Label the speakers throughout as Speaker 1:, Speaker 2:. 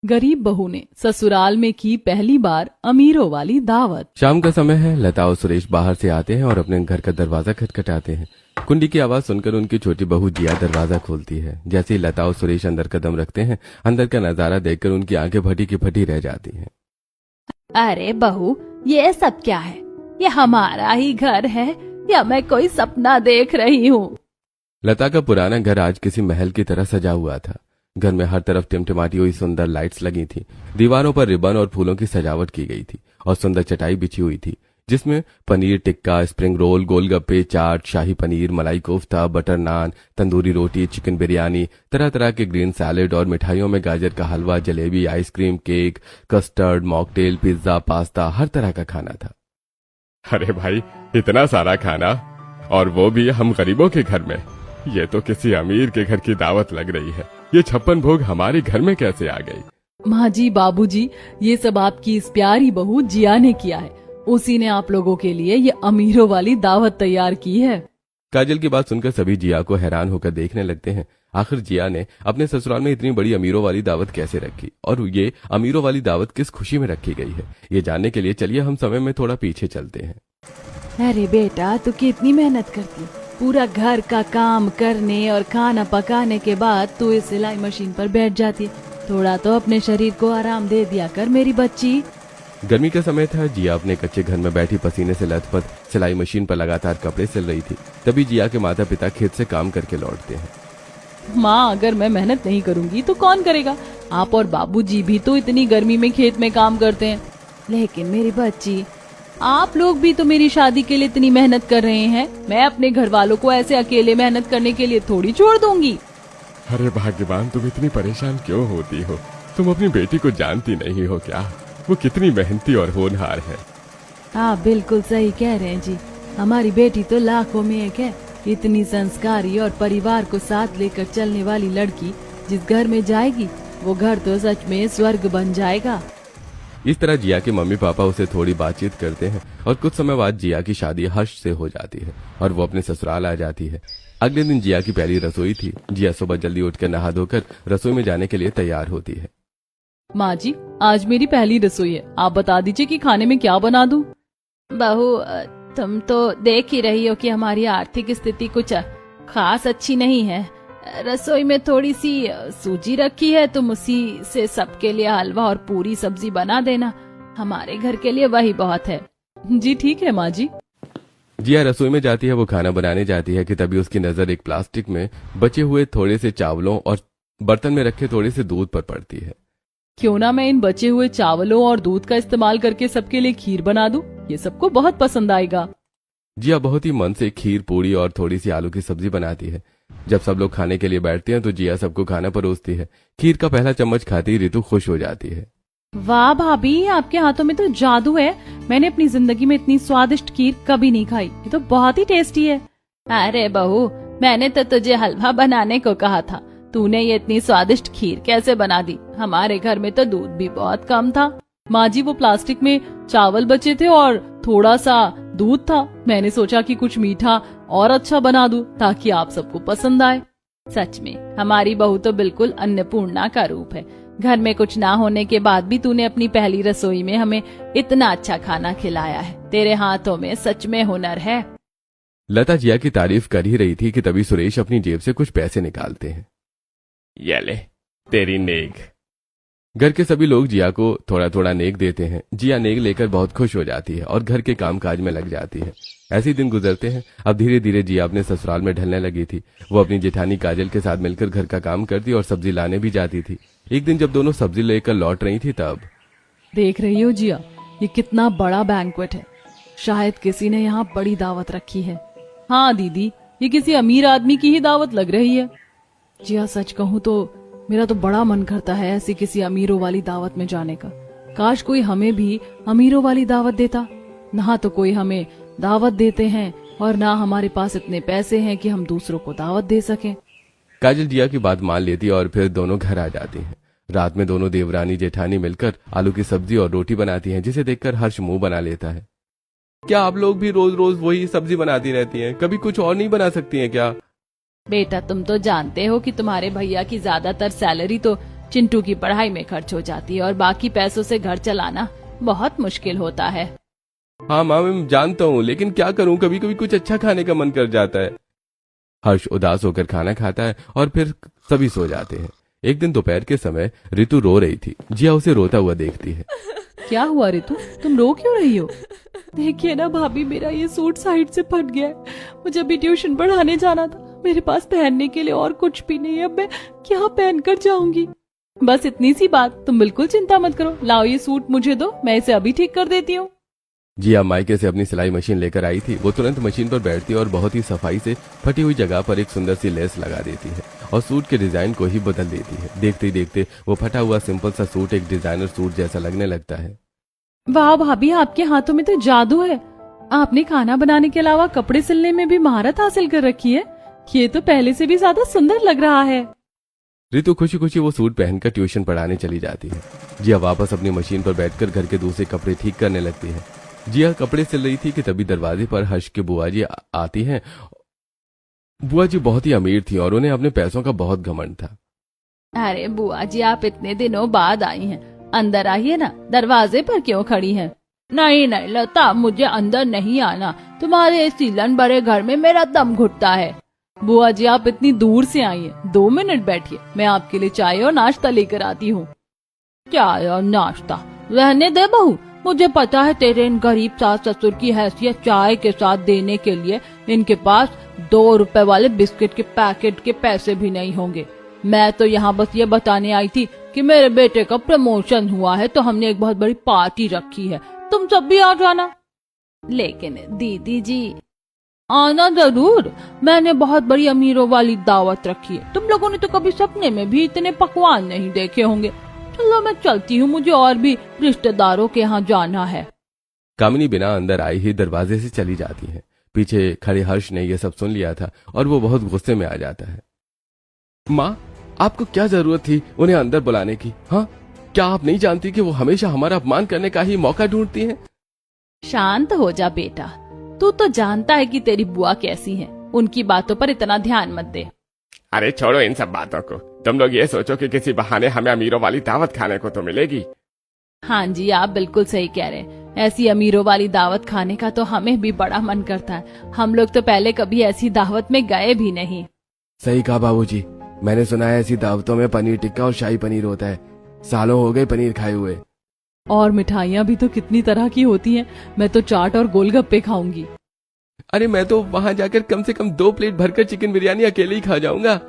Speaker 1: गरीब बहू ने ससुराल में की पहली बार अमीरों वाली दावत।
Speaker 2: शाम का समय है। लता और सुरेश बाहर से आते हैं और अपने घर का दरवाजा खटखटाते हैं। कुंडी की आवाज सुनकर उनकी छोटी बहू जिया दरवाजा खोलती है। जैसे ही लता और सुरेश अंदर कदम रखते हैं, अंदर का नजारा देखकर उनकी आंखें फटी की फटी रह जाती हैं।
Speaker 1: अरे बहू, ये सब क्या है? ये हमारा ही घर है या मैं कोई सपना देख रही हूँ?
Speaker 2: लता का पुराना घर आज किसी महल की तरह सजा हुआ था। घर में हर तरफ टिमटिमाती हुई सुंदर लाइट्स लगी थी। दीवारों पर रिबन और फूलों की सजावट की गई थी और सुंदर चटाई बिछी हुई थी, जिसमें पनीर टिक्का, स्प्रिंग रोल, गोलगप्पे, चाट, शाही पनीर, मलाई कोफ्ता, बटर नान, तंदूरी रोटी, चिकन बिरयानी, तरह तरह के ग्रीन सैलेड और मिठाइयों में गाजर का halwa, jalebi, ice cream, cake, custard, mocktail, pizza, pasta, हर तरह का खाना था।
Speaker 3: अरे भाई, इतना सारा खाना, और वो भी हम गरीबों के घर में। ये तो किसी अमीर के घर की दावत लग रही है। ये 56 भोग हमारे घर में कैसे आ गई?
Speaker 1: माँ जी, बाबूजी, ये सब आपकी इस प्यारी बहू जिया ने किया है। उसी ने आप लोगों के लिए ये अमीरों वाली दावत तैयार की है।
Speaker 2: काजल की बात सुनकर सभी जिया को हैरान होकर देखने लगते हैं। आखिर जिया ने अपने ससुराल में इतनी बड़ी अमीरों वाली दावत कैसे रखी और ये अमीरों वाली दावत किस खुशी में रखी गई है, ये जानने के लिए चलिए हम समय में थोड़ा पीछे चलते हैं।
Speaker 1: अरे बेटा, तू कितनी मेहनत करती, पूरा घर का काम करने और खाना पकाने के बाद तू इस सिलाई मशीन पर बैठ जाती। थोड़ा तो अपने शरीर को आराम दे दिया कर मेरी बच्ची।
Speaker 2: गर्मी का समय था। जिया अपने कच्चे घर में बैठी पसीने से लथपथ सिलाई मशीन पर लगातार कपड़े सिल रही थी। तभी जिया के माता पिता खेत से काम करके लौटते हैं।
Speaker 1: माँ, अगर मैं मेहनत नहीं करूंगी तो कौन करेगा? आप और बाबूजी भी तो इतनी गर्मी में खेत में काम करते हैं। लेकिन मेरी बच्ची, आप लोग भी तो मेरी शादी के लिए इतनी मेहनत कर रहे हैं। मैं अपने घर वालों को ऐसे अकेले मेहनत करने के लिए थोड़ी छोड़ दूंगी।
Speaker 3: अरे भाग्यवान, तुम इतनी परेशान क्यों होती हो? तुम अपनी बेटी को जानती नहीं हो क्या? वो कितनी मेहनती और होनहार है।
Speaker 1: आप बिल्कुल सही कह रहे हैं जी। हमारी बेटी तो लाखों में एक है। इतनी संस्कारी और परिवार को साथ लेकर चलने वाली लड़की जिस घर में जाएगी, वो घर तो सच में स्वर्ग बन जाएगा।
Speaker 2: इस तरह जिया के मम्मी पापा उसे थोड़ी बातचीत करते हैं और कुछ समय बाद जिया की शादी हर्ष से हो जाती है और वो अपने ससुराल आ जाती है। अगले दिन जिया की पहली रसोई थी। जिया सुबह जल्दी उठकर नहा धोकर रसोई में जाने के लिए तैयार होती है।
Speaker 1: माँ जी, आज मेरी पहली रसोई है। आप बता दीजिए कि खाने में क्या बना दूं? बहू, तुम तो देख ही रही हो कि हमारी आर्थिक स्थिति कुछ खास अच्छी नहीं है। रसोई में थोड़ी सी सूजी रखी है, तुम उसी से सबके लिए हलवा और पूरी सब्जी बना देना। हमारे घर के लिए वही बहुत है। जी ठीक है माँ जी।
Speaker 2: जिया रसोई में जाती है। वो खाना बनाने जाती है कि तभी उसकी नजर एक प्लास्टिक में बचे हुए थोड़े से चावलों और बर्तन में रखे थोड़े से दूध पर पड़ती है।
Speaker 1: क्यों ना मैं इन बचे हुए चावलों और दूध का इस्तेमाल करके सबके लिए खीर बना दूं? ये सबको बहुत पसंद आएगा।
Speaker 2: जिया बहुत ही मन से खीर, पूरी और थोड़ी सी आलू की सब्जी बनाती है। जब सब लोग खाने के लिए बैठते हैं तो जिया सबको खाना परोसती है। खीर का पहला चम्मच खाते ही रितु खुश हो जाती है।
Speaker 1: वाह भाभी, आपके हाथों में तो जादू है। मैंने अपनी जिंदगी में इतनी स्वादिष्ट खीर कभी नहीं खाई। ये तो बहुत ही टेस्टी है। अरे बहू, मैंने तो तुझे हलवा बनाने को कहा था। तूने ये इतनी स्वादिष्ट खीर कैसे बना दी? हमारे घर में तो दूध भी बहुत कम था। माँ जी, वो प्लास्टिक में चावल बचे थे और थोड़ा सा दूध था। मैंने सोचा कि कुछ मीठा और अच्छा बना दूं ताकि आप सबको पसंद आए। सच में हमारी बहू तो बिल्कुल अन्नपूर्णा का रूप है। घर में कुछ ना होने के बाद भी तूने अपनी पहली रसोई में हमें इतना अच्छा खाना खिलाया है। तेरे हाथों में सच में हुनर है।
Speaker 2: लता जिया की तारीफ कर ही रही थी कि तभी सुरेश अपनी जेब से कुछ पैसे निकालते हैं।
Speaker 3: ये ले, तेरी नेक।
Speaker 2: घर के सभी लोग जिया को थोड़ा थोड़ा नेक देते हैं। जिया नेक लेकर बहुत खुश हो जाती है और घर के कामकाज में लग जाती है। ऐसे ही दिन गुजरते हैं। अब धीरे धीरे जिया अपने ससुराल में ढलने लगी थी। वो अपनी जेठानी काजल के साथ मिलकर घर का काम करती और सब्जी लाने भी जाती थी। एक दिन जब दोनों सब्जी लेकर लौट रही थी तब
Speaker 1: देख रही हो जिया, ये कितना बड़ा बैंक्वेट है। शायद किसी ने यहाँ बड़ी दावत रखी है। हाँ दीदी, ये किसी अमीर आदमी की ही दावत लग रही है। जिया, सच कहूँ तो मेरा तो बड़ा मन करता है ऐसी किसी अमीरों वाली दावत में जाने का। काश कोई हमें भी अमीरों वाली दावत देता। ना तो कोई हमें दावत देते हैं और ना हमारे पास इतने पैसे हैं कि हम दूसरों को दावत दे सकें।
Speaker 2: काजल जिया की बात मान लेती और फिर दोनों घर आ जाती हैं। रात में दोनों देवरानी जेठानी मिलकर आलू की सब्जी और रोटी बनाती हैं, जिसे देखकर हर्ष मुंह बना लेता है। क्या आप लोग भी रोज रोज वही सब्जी बनाती रहती हैं? कभी कुछ और नहीं बना सकती हैं क्या?
Speaker 1: बेटा, तुम तो जानते हो कि तुम्हारे भैया की ज्यादातर सैलरी तो चिंटू की पढ़ाई में खर्च हो जाती है और बाकी पैसों से घर चलाना बहुत मुश्किल होता है।
Speaker 2: हाँ माँ, मैं जानता हूँ, लेकिन क्या करूँ, कभी कभी कुछ अच्छा खाने का मन कर जाता है। हर्ष उदास होकर खाना खाता है और फिर सभी सो जाते हैं। एक दिन दोपहर के समय रितु रो रही थी। जिया उसे रोता हुआ देखती है।
Speaker 1: क्या हुआ रितु, तुम रो क्यों रही हो? देखिए ना भाभी, मेरा ये सूट साइड से फट गया है। मुझे अभी ट्यूशन पढ़ाने जाना था, मेरे पास पहनने के लिए और कुछ भी नहीं है। अब मैं क्या पहन कर जाऊंगी? बस इतनी सी बात, तुम बिल्कुल चिंता मत करो। लाओ ये सूट मुझे दो, मैं इसे अभी ठीक कर देती हूँ।
Speaker 2: जिया मायके से अपनी सिलाई मशीन लेकर आई थी। वो तुरंत मशीन पर बैठती है और बहुत ही सफाई से फटी हुई जगह पर एक सुंदर सी लेस लगा देती है और सूट के डिजाइन को ही बदल देती है। देखते ही देखते वो फटा हुआ सिंपल सा सूट एक डिजाइनर सूट जैसा लगने लगता है।
Speaker 1: वाह भाभी, आपके हाथों में तो जादू है। आपने खाना बनाने के अलावा कपड़े सिलने में भी महारत हासिल कर रखी है। ये तो पहले से भी ज्यादा सुंदर लग रहा है।
Speaker 2: रितु खुशी खुशी वो सूट पहनकर ट्यूशन पढ़ाने चली जाती है। जिया वापस अपनी मशीन पर बैठकर घर के दूसरे कपड़े ठीक करने लगती है। जिया कपड़े सिल रही थी कि तभी दरवाजे पर हर्ष के बुआ जी आती हैं। बुआ जी बहुत ही अमीर थी और उन्हें अपने पैसों का बहुत घमंड था।
Speaker 1: अरे बुआ जी, आप इतने दिनों बाद आई हैं, अंदर आइए ना, दरवाजे पर क्यों खड़ी हैं? नहीं नहीं लता, मुझे अंदर नहीं आना। तुम्हारे सीलन भरे घर में मेरा दम घुटता है। बुआ जी, आप इतनी दूर से आई हैं, 2 मिनट बैठिए, मैं आपके लिए चाय और नाश्ता लेकर आती हूँ। चाय और नाश्ता रहने दे बहू, मुझे पता है तेरे इन गरीब सास ससुर की हैसियत चाय के साथ देने के लिए इनके पास 2 रुपए वाले बिस्किट के पैकेट के पैसे भी नहीं होंगे। मैं तो यहाँ बस ये बताने आई थी कि मेरे बेटे का प्रमोशन हुआ है, तो हमने एक बहुत बड़ी पार्टी रखी है, तुम सब भी आ जाना। लेकिन दीदी जी, आना जरूर, मैंने बहुत बड़ी अमीरों वाली दावत रखी है। तुम लोगों ने तो कभी सपने में भी इतने पकवान नहीं देखे होंगे। चलो मैं चलती हूँ, मुझे और भी रिश्तेदारों के यहाँ जाना है।
Speaker 2: कामिनी बिना अंदर आई ही दरवाजे से चली जाती है। पीछे खड़े हर्ष ने यह सब सुन लिया था और वो बहुत गुस्से में आ जाता है। माँ, आपको क्या जरूरत थी उन्हें अंदर बुलाने की? हाँ, क्या आप नहीं जानती कि वो हमेशा हमारा अपमान करने का ही मौका ढूंढती हैं?
Speaker 1: शांत हो जा बेटा, तू तो जानता है कि तेरी बुआ कैसी है। उनकी बातों पर इतना ध्यान मत दे।
Speaker 3: अरे छोड़ो इन सब बातों को, तुम लोग ये सोचो कि किसी बहाने हमें अमीरों वाली दावत खाने को तो मिलेगी।
Speaker 1: हाँ जी, आप बिल्कुल सही कह रहे हैं। ऐसी अमीरों वाली दावत खाने का तो हमें भी बड़ा मन करता है। हम लोग तो पहले कभी ऐसी दावत में गए भी नहीं।
Speaker 2: सही कहा बाबूजी, मैंने सुना है ऐसी दावतों में पनीर टिक्का और शाही पनीर होता है। सालों हो गए पनीर खाए हुए।
Speaker 1: और मिठाइयाँ भी तो कितनी तरह की होती हैं। मैं तो चाट और गोलगप्पे खाऊंगी।
Speaker 2: अरे मैं तो वहां जाकर कम से कम 2 प्लेट भरकर चिकन बिरयानी अकेले ही खा जाऊंगा।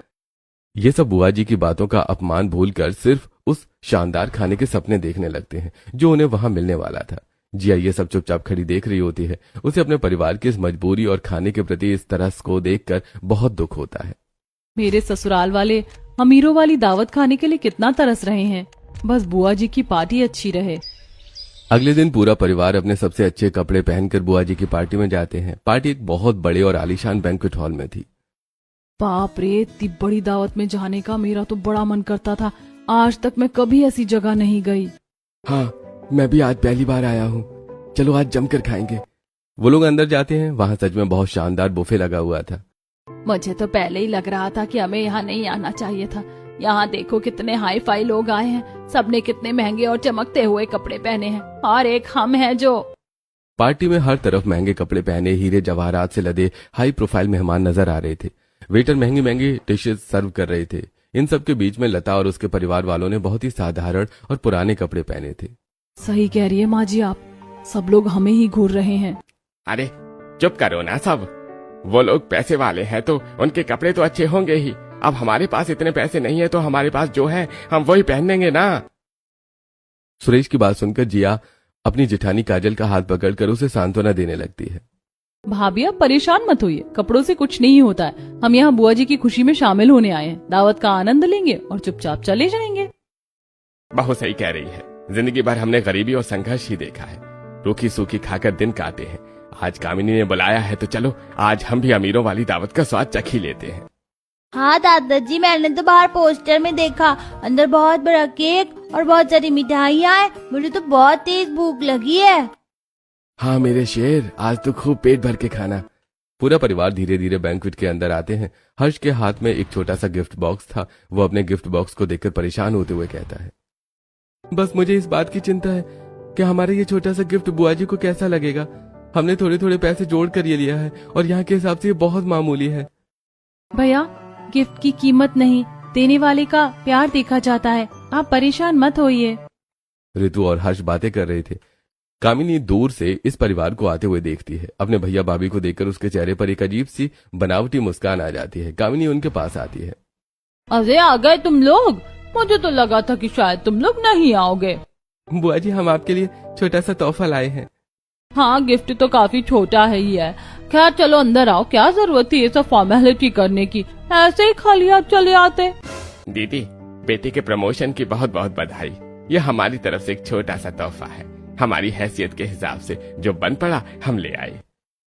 Speaker 2: ये सब बुआ जी की बातों का अपमान भूलकर सिर्फ उस शानदार खाने के सपने देखने लगते हैं जो उन्हें वहां मिलने वाला था। जिया ये सब चुपचाप खड़ी देख रही होती है। उसे अपने परिवार की इस मजबूरी और खाने के प्रति इस तरह को देखकर बहुत दुख होता है।
Speaker 1: मेरे ससुराल वाले अमीरों वाली दावत खाने के लिए कितना तरस रहे हैं। बस बुआ जी की पार्टी अच्छी रहे।
Speaker 2: अगले दिन पूरा परिवार अपने सबसे अच्छे कपड़े पहनकर बुआ जी की पार्टी में जाते हैं। पार्टी एक बहुत बड़े और आलीशान बैंक्वेट हॉल में थी।
Speaker 1: बाप रे, इतनी बड़ी दावत में जाने का मेरा तो बड़ा मन करता था। आज तक मैं कभी ऐसी जगह नहीं गई।
Speaker 2: हाँ, मैं भी आज पहली बार आया हूँ। चलो आज जमकर खाएंगे। वो लोग अंदर जाते हैं। वहाँ सच में बहुत शानदार बुफे लगा हुआ था।
Speaker 1: मुझे तो पहले ही लग रहा था कि हमें यहाँ नहीं आना चाहिए था। यहाँ देखो कितने हाई फाई लोग आए हैं। सबने कितने महंगे और चमकते हुए कपड़े पहने हैं और एक हम हैं जो।
Speaker 2: पार्टी में हर तरफ महंगे कपड़े पहने हीरे जवाहरात से लदे हाई प्रोफाइल मेहमान नजर आ रहे थे। वेटर महंगी महंगी डिशेज सर्व कर रहे थे। इन सब के बीच में लता और उसके परिवार वालों ने बहुत ही साधारण और पुराने कपड़े पहने थे।
Speaker 1: सही कह रही है माँ जी आप, सब लोग हमें ही घूर रहे हैं।
Speaker 3: अरे चुप करो ना सब, वो लोग पैसे वाले हैं तो उनके कपड़े तो अच्छे होंगे ही। अब हमारे पास इतने पैसे नहीं है तो हमारे पास जो है हम वही पहनेंगे ना।
Speaker 2: सुरेश की बात सुनकर जिया अपनी जेठानी काजल का हाथ पकड़कर उसे सांत्वना देने लगती है।
Speaker 1: भाभी आप परेशान मत होइए, कपड़ों से कुछ नहीं होता है। हम यहाँ बुआ जी की खुशी में शामिल होने आए हैं। दावत का आनंद लेंगे और चुपचाप चले जाएंगे।
Speaker 3: बहुत सही कह रही है। जिंदगी भर हमने गरीबी और संघर्ष ही देखा है। रूखी सूखी खाकर दिन काटे हैं। आज कामिनी ने बुलाया है तो चलो आज हम भी अमीरों वाली दावत का स्वाद चख ही लेते हैं।
Speaker 4: हाँ दादाजी, मैंने तो बाहर पोस्टर में देखा, अंदर बहुत बड़ा केक और बहुत सारी मिठाइयाँ हैं। मुझे तो बहुत तेज भूख लगी है।
Speaker 2: हाँ मेरे शेर, आज तो खूब पेट भर के खाना। पूरा परिवार धीरे धीरे बैंक्वेट के अंदर आते हैं। हर्ष के हाथ में एक छोटा सा गिफ्ट बॉक्स था। वो अपने गिफ्ट बॉक्स को देखकर परेशान होते हुए कहता है, बस मुझे इस बात की चिंता है कि हमारा ये छोटा सा गिफ्ट बुआ जी को कैसा लगेगा। हमने थोड़े थोड़े पैसे जोड़ कर ये लिया है और यहाँ के हिसाब से ये बहुत मामूली है।
Speaker 1: भैया, गिफ्ट की कीमत नहीं, देने वाले का प्यार देखा जाता है। आप परेशान मत होइए।
Speaker 2: ऋतु और हर्ष बातें कर रहे थे। कामिनी दूर से इस परिवार को आते हुए देखती है। अपने भैया भाभी को देखकर उसके चेहरे पर एक अजीब सी बनावटी मुस्कान आ जाती है। कामिनी उनके पास आती है।
Speaker 1: अरे आ गए तुम लोग, मुझे तो लगा था कि शायद तुम लोग नहीं आओगे।
Speaker 2: बुआ जी, हम आपके लिए छोटा सा तोहफा लाए हैं।
Speaker 1: हाँ, गिफ्ट तो काफी छोटा है ही है। खैर चलो अंदर आओ, क्या जरूरत थी ये सब फॉर्मेलिटी करने की, ऐसे ही खाली हाथ चले आते।
Speaker 3: दीदी, बेटे के प्रमोशन की बहुत बहुत बधाई। ये हमारी तरफ से एक छोटा सा तोहफा है। हमारी हैसियत के हिसाब से जो बन पड़ा हम ले आए।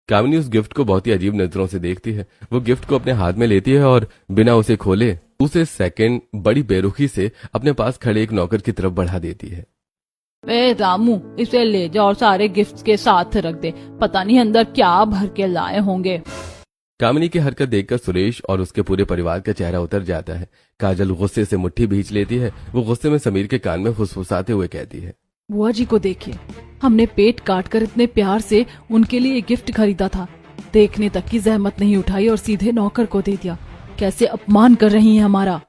Speaker 2: कामिनी उस गिफ्ट को बहुत ही अजीब नजरों से देखती है। वो गिफ्ट को अपने हाथ में लेती है और बिना उसे खोले उसे सेकंड बड़ी बेरुखी से अपने पास खड़े एक नौकर की तरफ बढ़ा देती है।
Speaker 1: ए रामू, इसे ले जा और सारे गिफ्ट्स के साथ रख दे। पता नहीं अंदर क्या भर के लाए होंगे।
Speaker 2: कामिनी की हरकत देखकर सुरेश और उसके पूरे परिवार का चेहरा उतर जाता है। काजल गुस्से से मुट्ठी भींच लेती है। वो गुस्से में समीर के कान में फुसफुसाते हुए कहती है,
Speaker 1: बुआ जी को देखिए, हमने पेट काट कर इतने प्यार से उनके लिए एक गिफ्ट खरीदा था, देखने तक की जहमत नहीं उठाई और सीधे नौकर को दे दिया। कैसे अपमान कर रही है हमारा।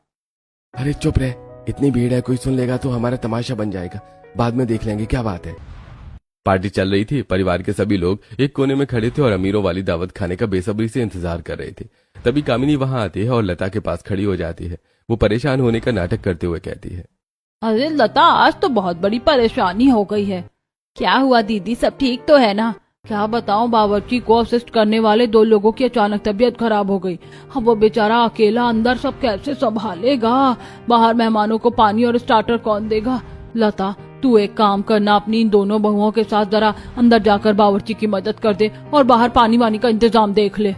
Speaker 2: अरे चुप रहे, इतनी भीड़ है, कोई सुन लेगा तो हमारा तमाशा बन जाएगा। बाद में देख लेंगे, क्या बात है। पार्टी चल रही थी। परिवार के सभी लोग एक कोने में खड़े थे और अमीरों वाली दावत खाने का बेसब्री से इंतजार कर रहे थे। तभी कामिनी वहां आती है और लता के पास खड़ी हो जाती है। वो परेशान होने का नाटक करते हुए कहती है,
Speaker 1: अरे लता, आज तो बहुत बड़ी परेशानी हो गई है। क्या हुआ दीदी, सब ठीक तो है ना? क्या बताऊं, बावर्ची को असिस्ट करने वाले 2 लोगों की अचानक तबीयत खराब हो गई। अब वो बेचारा अकेला अंदर सब कैसे संभालेगा? बाहर मेहमानों को पानी और स्टार्टर कौन देगा? लता, तू एक काम करना, अपनी इन दोनों बहुओं के साथ जरा अंदर जाकर बावर्ची की मदद कर दे और बाहर पानी वानी का इंतजाम देख ले।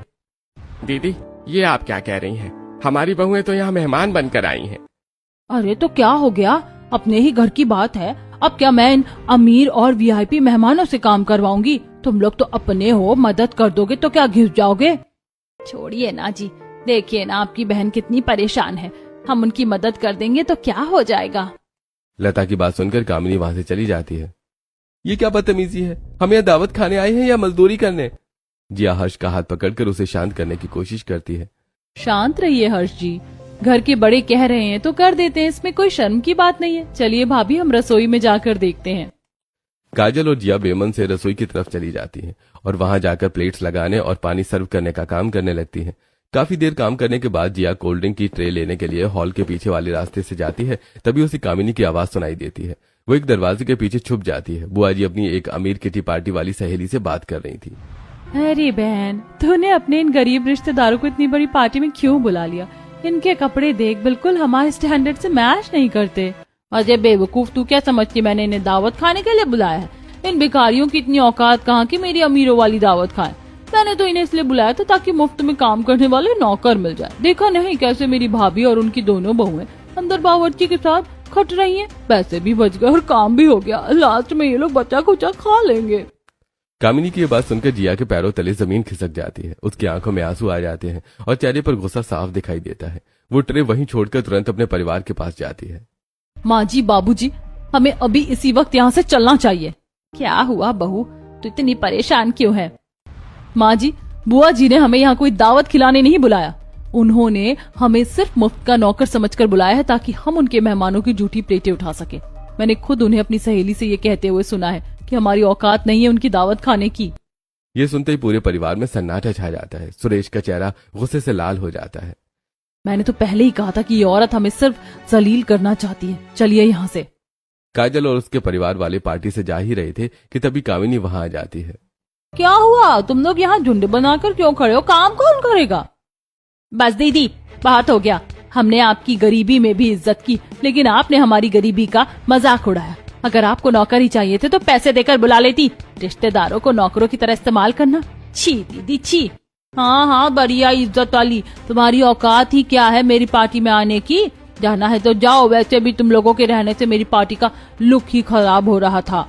Speaker 3: दीदी, ये आप क्या कह रही हैं? हमारी बहुएं तो यहाँ मेहमान बनकर आई हैं।
Speaker 1: अरे तो क्या हो गया, अपने ही घर की बात है। अब क्या मैं इन अमीर और वीआईपी मेहमानों से काम करवाऊंगी? तुम लोग तो अपने हो, मदद कर दोगे तो क्या घिस जाओगे? छोड़िए ना जी, देखिए ना आपकी बहन कितनी परेशान है, हम उनकी मदद कर देंगे तो क्या हो जाएगा।
Speaker 2: लता की बात सुनकर कामिनी वहां से चली जाती है। ये क्या बदतमीजी है, हम यहाँ दावत खाने आए हैं या मजदूरी करने? जिया हर्ष का हाथ पकड़कर उसे शांत करने की कोशिश करती है।
Speaker 1: शांत रहिए हर्ष जी, घर के बड़े कह रहे हैं तो कर देते हैं, इसमें कोई शर्म की बात नहीं है। चलिए भाभी, हम रसोई में जाकर देखते हैं।
Speaker 2: काजल और जिया बेमन से रसोई की तरफ चली जाती हैं और वहां जाकर प्लेट्स लगाने और पानी सर्व करने का काम करने लगती हैं। काफी देर काम करने के बाद जिया कोल्ड ड्रिंक की ट्रे लेने के लिए हॉल के पीछे वाले रास्ते से जाती है। तभी उसे कामिनी की आवाज सुनाई देती है। वो एक दरवाजे के पीछे छुप जाती है। बुआ जी अपनी एक अमीर किटी पार्टी वाली सहेली से बात कर रही थी।
Speaker 1: अरे बहन, तूने अपने इन गरीब रिश्तेदारों को इतनी बड़ी पार्टी में क्यों बुला लिया? इनके कपड़े देख, बिल्कुल हमारे स्टैंडर्ड से मैच नहीं करते। अजय बेवकूफ, तू क्या समझती मैंने इन्हें दावत खाने के लिए बुलाया है? इन भिखारियों की इतनी औकात कहाँ कि मेरी अमीरों वाली दावत खाए। मैंने तो इन्हें इसलिए बुलाया था ताकि मुफ्त में काम करने वाले नौकर मिल जाए। देखा नहीं कैसे मेरी भाभी और उनकी दोनों बहुएं अंदर बावर्ची के साथ खट रही हैं। पैसे भी बच गए और काम भी हो गया। लास्ट में ये लोग बचा खुचा खा लेंगे।
Speaker 2: कामिनी की ये बात सुनकर जिया के पैरों तले जमीन खिसक जाती है। उसकी आंखों में आंसू आ जाते हैं और चेहरे पर गुस्सा साफ दिखाई देता है। वो ट्रे वहीं छोड़कर तुरंत अपने परिवार के पास जाती है।
Speaker 1: माँ जी, बाबूजी, हमें अभी इसी वक्त यहाँ से चलना चाहिए। क्या हुआ बहू, तू इतनी परेशान क्यों है? माँ जी, बुआ जी ने हमें यहाँ कोई दावत खिलाने नहीं बुलाया। उन्होंने हमें सिर्फ मुफ्त का नौकर समझकर बुलाया है ताकि हम उनके मेहमानों की झूठी प्लेटें उठा सके। मैंने खुद उन्हें अपनी सहेली से ये कहते हुए सुना है कि हमारी औकात नहीं है उनकी दावत खाने की।
Speaker 2: ये सुनते ही पूरे परिवार में सन्नाटा छा जाता है। सुरेश का चेहरा गुस्से से लाल हो जाता है।
Speaker 1: मैंने तो पहले ही कहा था कि ये औरत हमें सिर्फ जलील करना चाहती है। चलिए यहाँ से।
Speaker 2: काजल और उसके परिवार वाले पार्टी से जा ही रहे थे कि तभी कामिनी वहां आ जाती है।
Speaker 1: क्या हुआ, तुम लोग यहाँ झुंड बनाकर क्यों खड़े हो? काम कौन करेगा? बस दीदी, बहुत हो गया। हमने आपकी गरीबी में भी इज्जत की, लेकिन आपने हमारी गरीबी का मजाक उड़ाया। अगर आपको नौकर ही चाहिए थे तो पैसे देकर बुला लेती। रिश्तेदारों को नौकरों की तरह इस्तेमाल करना, छी दीदी छी। हाँ, बढ़िया इज्जत वाली। तुम्हारी औकात ही क्या है मेरी पार्टी में आने की? जाना है तो जाओ, वैसे भी तुम लोगों के रहने से मेरी पार्टी का लुक ही खराब हो रहा था।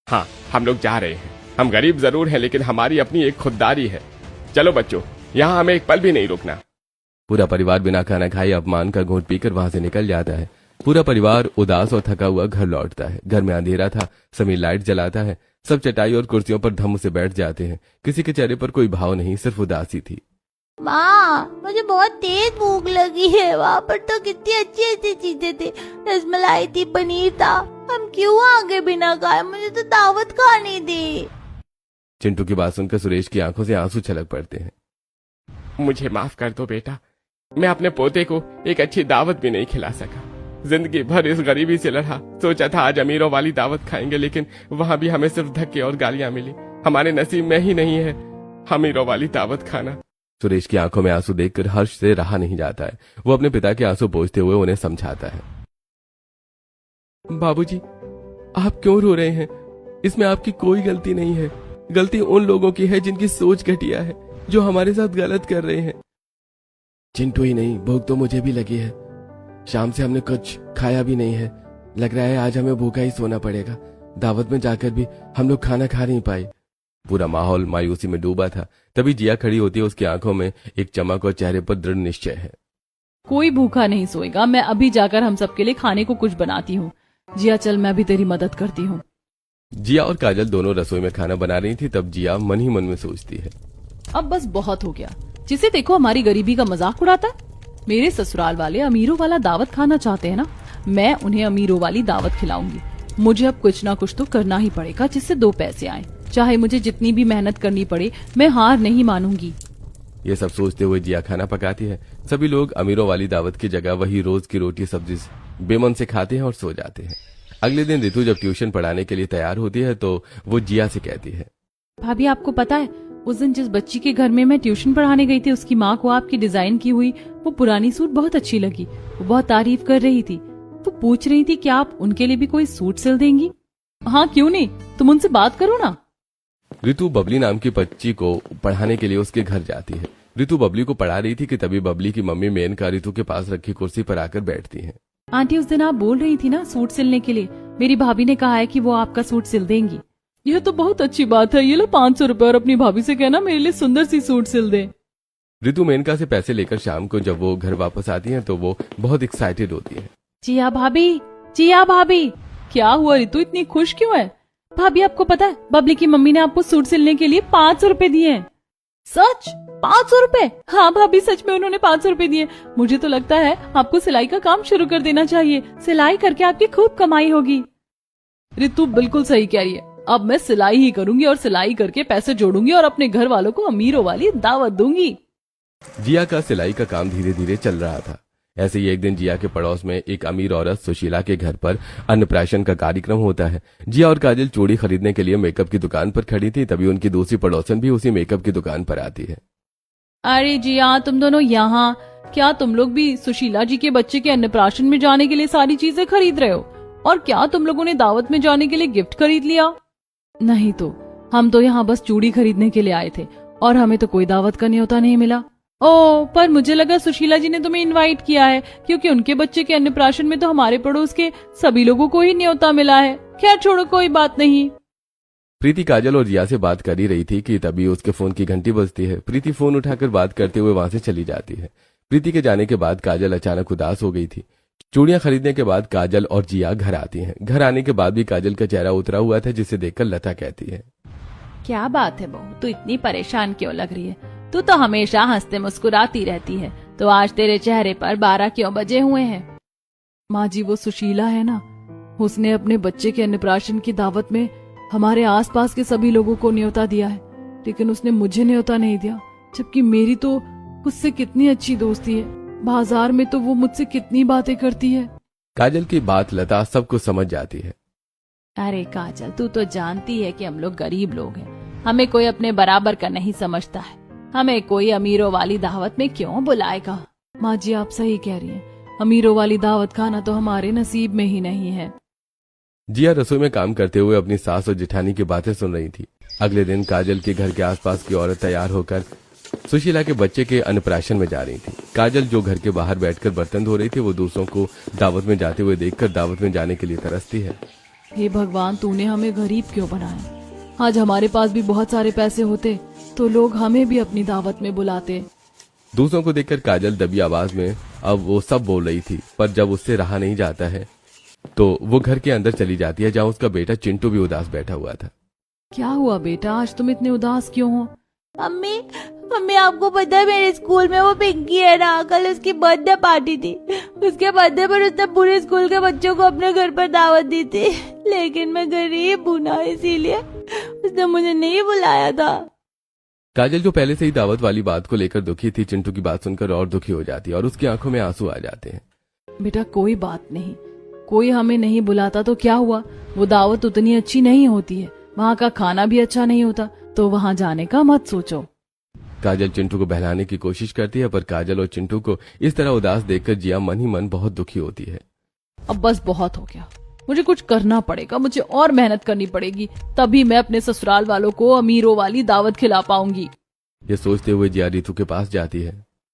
Speaker 3: हाँ, हम लोग जा रहे हैं। हम गरीब जरूर हैं, लेकिन हमारी अपनी एक खुददारी है। चलो बच्चों, यहाँ हमें एक पल भी नहीं रुकना।
Speaker 2: पूरा परिवार बिना खाना खाए अपमान का घूंट पीकर वहां से निकल जाता है। पूरा परिवार उदास और थका हुआ घर लौटता है। घर में अंधेरा था। समीर लाइट जलाता है। सब चटाई और कुर्सियों पर धम से बैठ जाते हैं। किसी के चेहरे पर कोई भाव नहीं, सिर्फ उदासी थी।
Speaker 4: माँ, मुझे बहुत तेज भूख लगी है। वहाँ पर तो कितनी अच्छी अच्छी चीजें थी, रसमलाई थी, पनीर था। हम क्यों आ गए बिना खाए? मुझे तो दावत खानी थी।
Speaker 2: चिंटू की बात सुनकर सुरेश की आंखों से आंसू छलक पड़ते हैं।
Speaker 3: मुझे माफ कर दो बेटा, मैं अपने पोते को एक अच्छी दावत भी नहीं खिला सका। जिंदगी भर इस गरीबी से लड़ा। सोचा था आज अमीरों वाली दावत खाएंगे, लेकिन वहाँ भी हमें सिर्फ धक्के और गालियां मिली। हमारे नसीब में ही नहीं है अमीरों वाली दावत खाना।
Speaker 2: सुरेश की आंखों में आंसू देखकर हर्ष से रहा नहीं जाता है। वो अपने पिता के आंसू पोंछते हुए उन्हें समझाता है। बाबूजी, आप क्यों रो रहे हैं? इसमें आपकी कोई गलती नहीं है। गलती उन लोगों की है जिनकी सोच घटिया है, जो हमारे साथ गलत कर रहे हैं। चिंटू ही नहीं, भूख तो मुझे भी लगी है। शाम से हमने कुछ खाया भी नहीं है। लग रहा है आज हमें भूखा ही सोना पड़ेगा। दावत में जाकर भी हम लोग खाना खा नहीं पाए। पूरा माहौल मायूसी में डूबा था। तभी जिया खड़ी होती है। उसकी आंखों में एक चमक और चेहरे पर दृढ़ निश्चय है।
Speaker 1: कोई भूखा नहीं सोएगा। मैं अभी जाकर हम सबके लिए खाने को कुछ बनाती हूँ। जिया चल, मैं भी तेरी मदद करती हूँ।
Speaker 2: जिया और काजल दोनों रसोई में खाना बना रही थी। तब जिया मन ही मन में सोचती है,
Speaker 1: अब बस बहुत हो गया। जिसे देखो हमारी गरीबी का मजाक उड़ाता है। मेरे ससुराल वाले अमीरों वाला दावत खाना चाहते हैं ना, मैं उन्हें अमीरों वाली दावत खिलाऊंगी। मुझे अब कुछ ना कुछ तो करना ही पड़ेगा जिससे 2 पैसे आए। चाहे मुझे जितनी भी मेहनत करनी पड़े, मैं हार नहीं मानूंगी।
Speaker 2: ये सब सोचते हुए जिया खाना पकाती है। सभी लोग अमीरों वाली दावत की जगह वही रोज की रोटी सब्जी बेमन से खाते हैं और सो जाते हैं। अगले दिन रितु जब ट्यूशन पढ़ाने के लिए तैयार होती है तो वो जिया से कहती है,
Speaker 1: भाभी आपको पता है, उस दिन जिस बच्ची के घर में मैं ट्यूशन पढ़ाने गई थी, उसकी माँ को आपकी डिजाइन की हुई वो पुरानी सूट बहुत अच्छी लगी। वो बहुत तारीफ कर रही थी। वो पूछ रही थी कि आप उनके लिए भी कोई सूट सिल देंगी? हाँ, क्यों नहीं, तुम उनसे बात करो ना।
Speaker 2: रितु बबली नाम की बच्ची को पढ़ाने के लिए उसके घर जाती है। रितु बबली को पढ़ा रही थी कि तभी बबली की मम्मी मेनका रितु के पास रखी कुर्सी पर आकर बैठती है।
Speaker 1: आंटी, उस दिन आप बोल रही थी ना सूट सिलने के लिए, मेरी भाभी ने कहा है कि वो आपका सूट सिल देंगी। यह तो बहुत अच्छी बात है। ये लो 500 रुपए और अपनी भाभी से कहना मेरे लिए सुंदर सी सूट सिल दे।
Speaker 2: रितु मेनका से पैसे लेकर शाम को जब वो घर वापस आती है तो वो बहुत एक्साइटेड होती है।
Speaker 1: जिया भाभी, जिया भाभी। क्या हुआ रितु, इतनी खुश क्यों है? भाभी आपको पता है, बबली की मम्मी ने आपको सूट सिलने के लिए 500 रुपए दिए हैं। सच? 500 रुपए? हाँ भाभी, सच में उन्होंने 500 रुपए दिए। मुझे तो लगता है आपको सिलाई का काम शुरू कर देना चाहिए। सिलाई करके आपकी खूब कमाई होगी। रितु बिल्कुल सही कह रही है। अब मैं सिलाई ही करूंगी और सिलाई करके पैसे जोड़ूंगी और अपने घर वालों को अमीरों वाली दावत दूंगी।
Speaker 2: जिया का सिलाई का काम धीरे धीरे चल रहा था। ऐसे ही एक दिन जिया के पड़ोस में एक अमीर औरत सुशीला के घर पर अन्नप्राशन का कार्यक्रम होता है। जिया और काजल चूड़ी खरीदने के लिए मेकअप की दुकान पर खड़ी थी। तभी उनकी दूसरी पड़ोसन भी उसी मेकअप की दुकान पर आती है।
Speaker 1: अरे जिया, तुम दोनों यहाँ? क्या तुम लोग भी सुशीला जी के बच्चे के अन्नप्राशन में जाने के लिए सारी चीजें खरीद रहे हो? और क्या तुम लोगों ने दावत में जाने के लिए गिफ्ट खरीद लिया? नहीं तो हम तो यहाँ बस चूड़ी खरीदने के लिए आए थे और हमें तो कोई दावत का न्योता नहीं मिला। ओ, पर मुझे लगा सुशीला जी ने तुम्हें इनवाइट किया है, क्योंकि उनके बच्चे के अन्नप्राशन में तो हमारे पड़ोस के सभी लोगों को ही न्योता मिला है। खैर छोड़ो, कोई बात नहीं।
Speaker 2: प्रीति काजल और जिया से बात कर ही रही थी कि तभी उसके फोन की घंटी बजती है। प्रीति फोन उठाकर बात करते हुए वहां से चली जाती है। प्रीति के जाने के बाद काजल अचानक उदास हो गई थी। चूड़ियां खरीदने के बाद काजल और जिया घर आती हैं। घर आने के बाद भी काजल का चेहरा उतरा हुआ था, जिसे देखकर लता कहती है,
Speaker 1: क्या बात है बहू, तू इतनी परेशान क्यों लग रही है? तू तो हमेशा हंसते मुस्कुराती रहती है, तो आज तेरे चेहरे पर 12 क्यों बजे हुए हैं? माँ जी, वो सुशीला है ना, उसने अपने बच्चे के अन्नप्राशन की दावत में हमारे आसपास के सभी लोगों को न्योता दिया है, लेकिन उसने मुझे न्योता नहीं दिया, जबकि मेरी तो उससे कितनी अच्छी दोस्ती है। बाजार में तो वो मुझसे कितनी बातें करती है।
Speaker 2: काजल की बात लता सब कुछ समझ जाती है।
Speaker 1: अरे काजल, तू तो जानती है कि हम लोग गरीब लोग हैं, हमें कोई अपने बराबर का नहीं समझता है। हमें कोई अमीरों वाली दावत में क्यों बुलाएगा? माँ जी, आप सही कह रही हैं, अमीरों वाली दावत खाना तो हमारे नसीब में ही नहीं है।
Speaker 2: जिया रसोई में काम करते हुए अपनी सास और जेठानी की बातें सुन रही थी। अगले दिन काजल के घर के आसपास की औरत तैयार होकर सुशीला के बच्चे के अन्नप्राशन में जा रही थी। काजल जो घर के बाहर बैठकर बर्तन धो रही थी, वो दूसरों को दावत में जाते हुए देखकर दावत में जाने के लिए तरसती है।
Speaker 1: हे भगवान, तूने हमें गरीब क्यों बनाया? आज हमारे पास भी बहुत सारे पैसे होते तो लोग हमें भी अपनी दावत में बुलाते।
Speaker 2: दूसरों को देखकर काजल दबी आवाज में अब वो सब बोल रही थी, पर जब उससे रहा नहीं जाता है तो वो घर के अंदर चली जाती है, जहाँ उसका बेटा चिंटू भी उदास बैठा हुआ था।
Speaker 1: क्या हुआ बेटा, आज तुम इतने उदास क्यों हो?
Speaker 4: मम्मी मम्मी आपको पता है मेरे स्कूल में वो पिंकी है ना, कल उसकी बर्थडे पार्टी थी। उसके बर्थडे पर उसने पूरे स्कूल के बच्चों को अपने घर पर दावत दी थी, लेकिन मैं गरीब हूँ ना, इसीलिए उसने मुझे नहीं बुलाया था।
Speaker 2: काजल जो पहले से ही दावत वाली बात को लेकर दुखी थी, चिंटू की बात सुनकर और दुखी हो जाती है और उसकी आंखों में आंसू आ जाते हैं।
Speaker 1: बेटा कोई बात नहीं, कोई हमें नहीं बुलाता तो क्या हुआ, वो दावत उतनी अच्छी नहीं होती है, वहाँ का खाना भी अच्छा नहीं होता, तो वहाँ जाने का मत सोचो।
Speaker 2: काजल चिंटू को बहलाने की कोशिश करती है, पर काजल और चिंटू को इस तरह उदास देखकर जिया मन ही मन बहुत दुखी होती है।
Speaker 1: अब बस बहुत हो गया, मुझे कुछ करना पड़ेगा, मुझे और मेहनत करनी पड़ेगी, तभी मैं अपने ससुराल वालों को अमीरों वाली दावत खिला पाऊंगी।
Speaker 2: ये सोचते हुए जिया रितु के पास जाती है।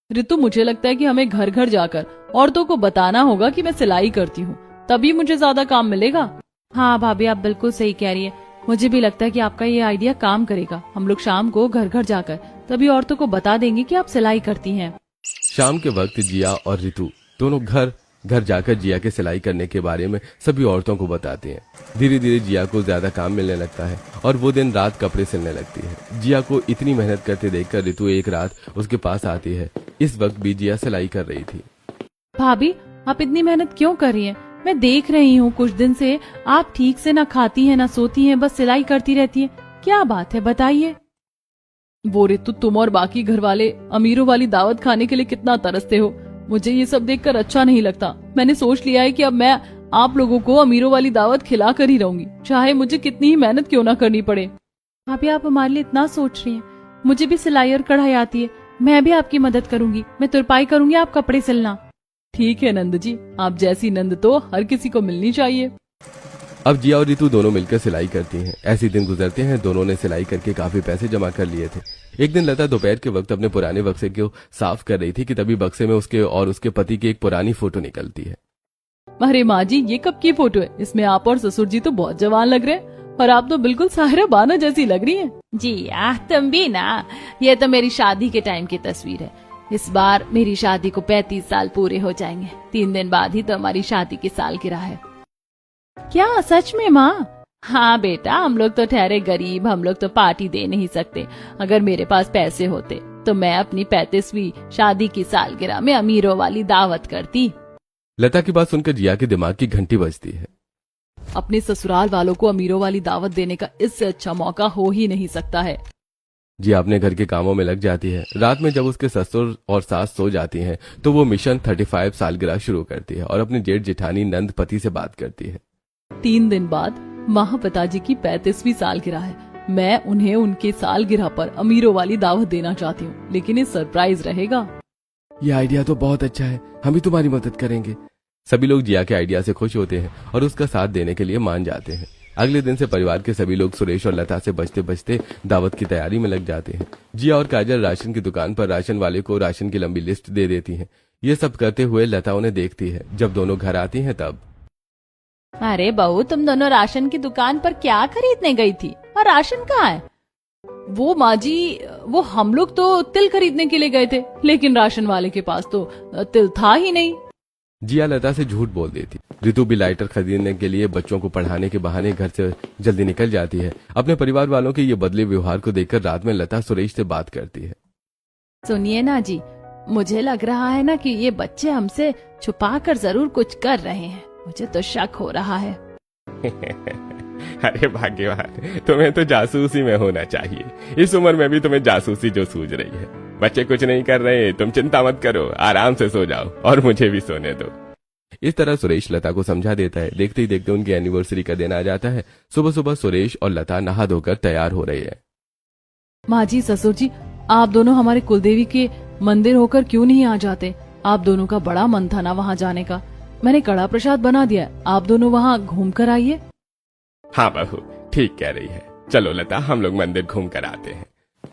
Speaker 1: रितु, मुझे लगता है कि हमें घर घर जाकर औरतों को बताना होगा कि मैं सिलाई करती हूँ, तभी मुझे ज्यादा काम मिलेगा। हाँ भाभी, आप बिल्कुल सही कह रही है, मुझे भी लगता है कि आपका ये आइडिया काम करेगा। हम लोग शाम को घर घर जाकर तभी औरतों को बता देंगे कि आप सिलाई करती हैं।
Speaker 2: शाम के वक्त जिया और रितु दोनों घर घर जाकर जिया के सिलाई करने के बारे में सभी औरतों को बताते हैं। धीरे धीरे जिया को ज्यादा काम मिलने लगता है और वो दिन रात कपड़े सिलने लगती है। जिया को इतनी मेहनत करते देखकर रितु एक रात उसके पास आती है। इस वक्त भी जिया सिलाई कर रही थी।
Speaker 1: भाभी, आप इतनी मेहनत क्यों कर रही हैं? मैं देख रही हूँ कुछ दिन से आप ठीक से ना खाती हैं ना सोती हैं, बस सिलाई करती रहती हैं, क्या बात है बताइए। वो रितु, तुम और बाकी घर वाले अमीरों वाली दावत खाने के लिए कितना तरसते हो, मुझे ये सब देखकर अच्छा नहीं लगता। मैंने सोच लिया है कि अब मैं आप लोगों को अमीरों वाली दावत खिला कर ही रहूंगी, चाहे मुझे कितनी ही मेहनत क्यों ना करनी पड़े। भाभी, आप हमारे लिए इतना सोच रही हैं, मुझे भी सिलाई और कढ़ाई आती है, मैं भी आपकी मदद करूंगी, मैं तुरपाई करूंगी, आप कपड़े सिलना। ठीक है नंद जी, आप जैसी नंद तो हर किसी को मिलनी चाहिए।
Speaker 2: अब जिया और रितु दोनों मिलकर सिलाई करती हैं। ऐसे दिन गुजरते हैं, दोनों ने सिलाई करके काफी पैसे जमा कर लिए थे। एक दिन लता दोपहर के वक्त अपने पुराने बक्से को साफ कर रही थी कि तभी बक्से में उसके और उसके पति की एक पुरानी फोटो निकलती है।
Speaker 1: अरे माँ जी, ये कब की फोटो है? इसमें आप और ससुर जी तो बहुत जवान लग रहे हैं और आप तो बिल्कुल साहिरा बानो जैसी लग रही हैं। जी तुम भी ना, ये तो मेरी शादी के टाइम की तस्वीर है। इस बार मेरी शादी को 35 साल पूरे हो जाएंगे, 3 दिन बाद ही तो हमारी शादी की सालगिरह है। क्या सच में माँ? हाँ बेटा, हम लोग तो ठहरे गरीब, हम लोग तो पार्टी दे नहीं सकते। अगर मेरे पास पैसे होते तो मैं अपनी 35वीं शादी की सालगिरह में अमीरों वाली दावत करती।
Speaker 2: लता की बात सुनकर जिया के दिमाग की घंटी बजती है।
Speaker 1: अपने ससुराल वालों को अमीरों वाली दावत देने का इससे अच्छा मौका हो ही नहीं सकता है।
Speaker 2: जिया अपने घर के कामों में लग जाती है। रात में जब उसके ससुर और सास सो जाती हैं, तो वो मिशन 35 सालगिरह शुरू करती है और अपने जेठ जेठानी नंद पति से बात करती है।
Speaker 1: 3 दिन बाद महापिताजी की 35वीं सालगिरह है। मैं उन्हें उनके सालगिरह पर अमीरों वाली दावत देना चाहती हूँ, लेकिन ये सरप्राइज रहेगा।
Speaker 2: ये आइडिया तो बहुत अच्छा है, हम भी तुम्हारी मदद करेंगे। सभी लोग जिया के आइडिया से खुश होते हैं और उसका साथ देने के लिए मान जाते हैं। अगले दिन से परिवार के सभी लोग सुरेश और लता से बचते बचते दावत की तैयारी में लग जाते हैं। जिया और काजल राशन की दुकान पर राशन वाले को राशन की लंबी लिस्ट दे देती हैं। ये सब करते हुए लता उन्हें देखती है। जब दोनों घर आती हैं तब,
Speaker 1: अरे बहू, तुम दोनों राशन की दुकान पर क्या खरीदने गई थी और राशन कहाँ है? वो माँ जी, वो हम लोग तो तिल खरीदने के लिए गए थे, लेकिन राशन वाले के पास तो तिल था ही नहीं।
Speaker 2: जिया लता से झूठ बोल देती। रितु भी लाइटर खरीदने के लिए बच्चों को पढ़ाने के बहाने घर से जल्दी निकल जाती है। अपने परिवार वालों के ये बदले व्यवहार को देखकर रात में लता सुरेश से बात करती है।
Speaker 1: सुनिए ना जी, मुझे लग रहा है ना कि ये बच्चे हमसे छुपा कर जरूर कुछ कर रहे हैं, मुझे तो शक हो रहा है।
Speaker 3: अरे भाग्यवान, तुम्हें तो जासूसी में होना चाहिए। इस उम्र में भी तुम्हें जासूसी जो सूझ रही है। बच्चे कुछ नहीं कर रहे, तुम चिंता मत करो, आराम से सो जाओ और मुझे भी सोने दो।
Speaker 2: इस तरह सुरेश लता को समझा देता है। देखते ही देखते उनकी एनिवर्सरी का दिन आ जाता है। सुबह सुबह सुरेश और लता नहा धोकर तैयार हो रहे हैं।
Speaker 1: माँ जी, ससुर जी, आप दोनों हमारे कुलदेवी के मंदिर होकर क्यों नहीं आ जाते? आप दोनों का बड़ा मन था ना वहाँ जाने का। मैंने कड़ा प्रसाद बना दिया, आप दोनों वहाँ घूम कर आइए।
Speaker 3: हाँ बहू, ठीक कह रही है। चलो लता, हम लोग मंदिर घूम कर आते हैं।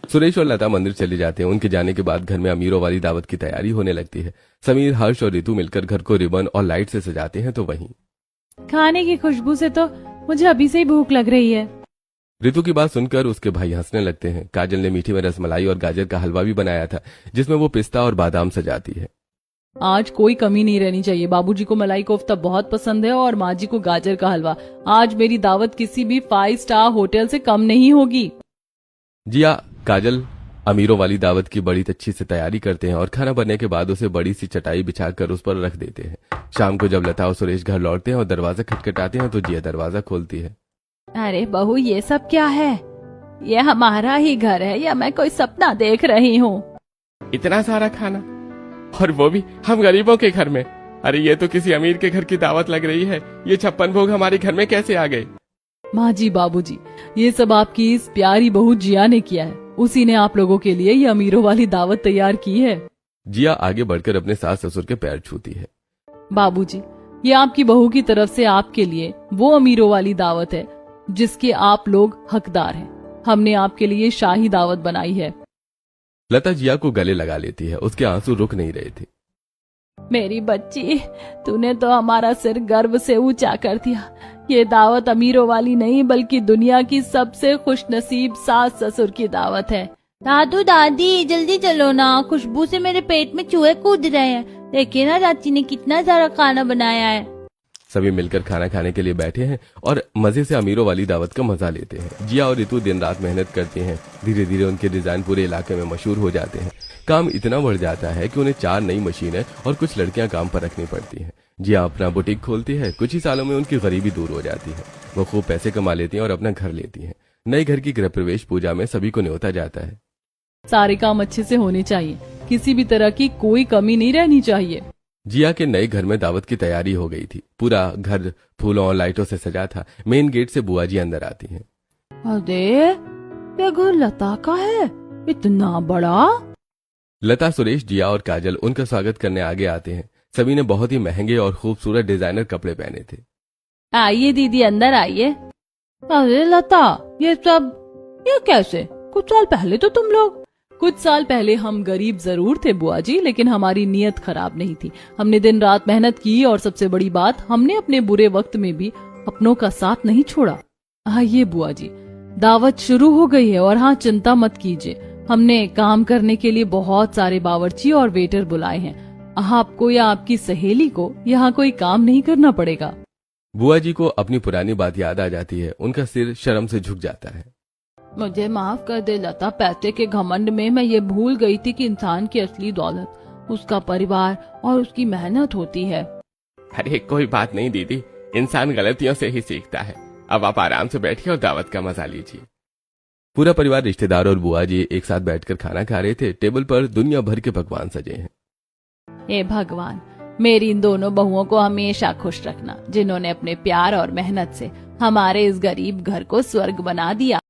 Speaker 2: सुरेश और लता मंदिर चले जाते हैं। उनके जाने के बाद घर में अमीरों वाली दावत की तैयारी होने लगती है। समीर, हर्ष और रितु मिलकर घर को रिबन और लाइट से सजाते हैं। तो वहीं
Speaker 1: खाने की खुशबू से तो मुझे अभी से ही भूख लग रही है।
Speaker 2: रितु की बात सुनकर उसके भाई हंसने लगते हैं। काजल ने मीठी में रसमलाई और गाजर का हलवा भी बनाया था, जिसमें वो पिस्ता और बादाम सजाती है।
Speaker 1: आज कोई कमी नहीं रहनी चाहिए। बाबूजी को मलाई कोफ्ता बहुत पसंद है और माँ जी को गाजर का हलवा। आज मेरी दावत किसी भी 5 स्टार होटल से कम नहीं होगी।
Speaker 2: जिया, काजल अमीरों वाली दावत की बड़ी अच्छी से तैयारी करते हैं और खाना बनने के बाद उसे बड़ी सी चटाई बिछाकर उस पर रख देते हैं। शाम को जब लता और सुरेश घर लौटते हैं और दरवाजा खटखटाते हैं तो जिया दरवाजा खोलती है।
Speaker 1: अरे बहू, ये सब क्या है? ये हमारा ही घर है या मैं कोई सपना देख रही हूँ?
Speaker 3: इतना सारा खाना, और वो भी हम गरीबों के घर में। अरे ये तो किसी अमीर के घर की दावत लग रही है। ये 56 भोग हमारे घर में कैसे आ गए?
Speaker 1: माँ जी, बाबूजी, ये सब आपकी इस प्यारी बहू जिया ने किया है। उसी ने आप लोगों के लिए ये अमीरों वाली दावत तैयार की है।
Speaker 2: जिया आगे बढ़कर अपने सास ससुर के पैर छूती है।
Speaker 1: बाबूजी, ये आपकी बहू की तरफ से आपके लिए वो अमीरों वाली दावत है जिसके आप लोग हकदार हैं। हमने आपके लिए शाही दावत बनाई है।
Speaker 2: लता जिया को गले लगा लेती है। उसके आंसू रुक नहीं रहे थे।
Speaker 1: मेरी बच्ची, तूने तो हमारा सिर गर्व से ऊंचा कर दिया। ये दावत अमीरों वाली नहीं बल्कि दुनिया की सबसे खुशनसीब सास ससुर की दावत है।
Speaker 4: दादू दादी जल्दी चलो ना, खुशबू से मेरे पेट में चूहे कूद रहे हैं। देखिए ना चाची ने कितना सारा खाना बनाया है।
Speaker 2: सभी मिलकर खाना खाने के लिए बैठे हैं और मजे से अमीरों वाली दावत का मजा लेते हैं। जिया और रितु दिन रात मेहनत करते हैं। धीरे धीरे उनके डिजाइन पूरे इलाके में मशहूर हो जाते हैं। काम इतना बढ़ जाता है कि उन्हें 4 नई मशीनें और कुछ लड़कियां काम पर रखनी पड़ती हैं। जिया अपना बुटीक खोलती है। कुछ ही सालों में उनकी गरीबी दूर हो जाती है। वो खूब पैसे कमा लेती हैं और अपना घर लेती हैं। नए घर की गृह प्रवेश पूजा में सभी को न्योता जाता है।
Speaker 1: सारे काम अच्छे से होने चाहिए, किसी भी तरह की कोई कमी नहीं रहनी चाहिए।
Speaker 2: जिया के नए घर में दावत की तैयारी हो गई थी। पूरा घर फूलों और लाइटों से सजा था। मेन गेट से बुआ जी अंदर आती हैं।
Speaker 1: अरे, ये घर लता का है? इतना बड़ा?
Speaker 2: लता, सुरेश, जिया और काजल उनका स्वागत करने आगे आते हैं। सभी ने बहुत ही महंगे और खूबसूरत डिजाइनर कपड़े पहने थे।
Speaker 1: आइए दीदी, अंदर आइए। अरे लता, ये सब ये कैसे? कुछ साल पहले तो तुम लोग। कुछ साल पहले हम गरीब जरूर थे बुआ जी, लेकिन हमारी नीयत खराब नहीं थी। हमने दिन रात मेहनत की और सबसे बड़ी बात, हमने अपने बुरे वक्त में भी अपनों का साथ नहीं छोड़ा। आइए बुआ जी, दावत शुरू हो गई है और हाँ, चिंता मत कीजिए। हमने काम करने के लिए बहुत सारे बावर्ची और वेटर बुलाए हैं। आपको या आपकी सहेली को यहाँ कोई काम नहीं करना पड़ेगा।
Speaker 2: बुआ जी को अपनी पुरानी बात याद आ जाती है। उनका सिर शर्म से झुक जाता है।
Speaker 1: मुझे माफ कर दे लता, पैसे के घमंड में मैं ये भूल गई थी कि इंसान की असली दौलत उसका परिवार और उसकी मेहनत होती है।
Speaker 3: अरे कोई बात नहीं दीदी, इंसान गलतियों से ही सीखता है। अब आप आराम से बैठिए और दावत का मजा लीजिए।
Speaker 2: पूरा परिवार, रिश्तेदार और बुआ जी एक साथ बैठकर खाना खा रहे थे। टेबल पर दुनिया भर के पकवान सजे हैं।
Speaker 1: हे भगवान, मेरी इन दोनों बहुओं को हमेशा खुश रखना, जिन्होंने अपने प्यार और मेहनत से हमारे इस गरीब घर को स्वर्ग बना दिया।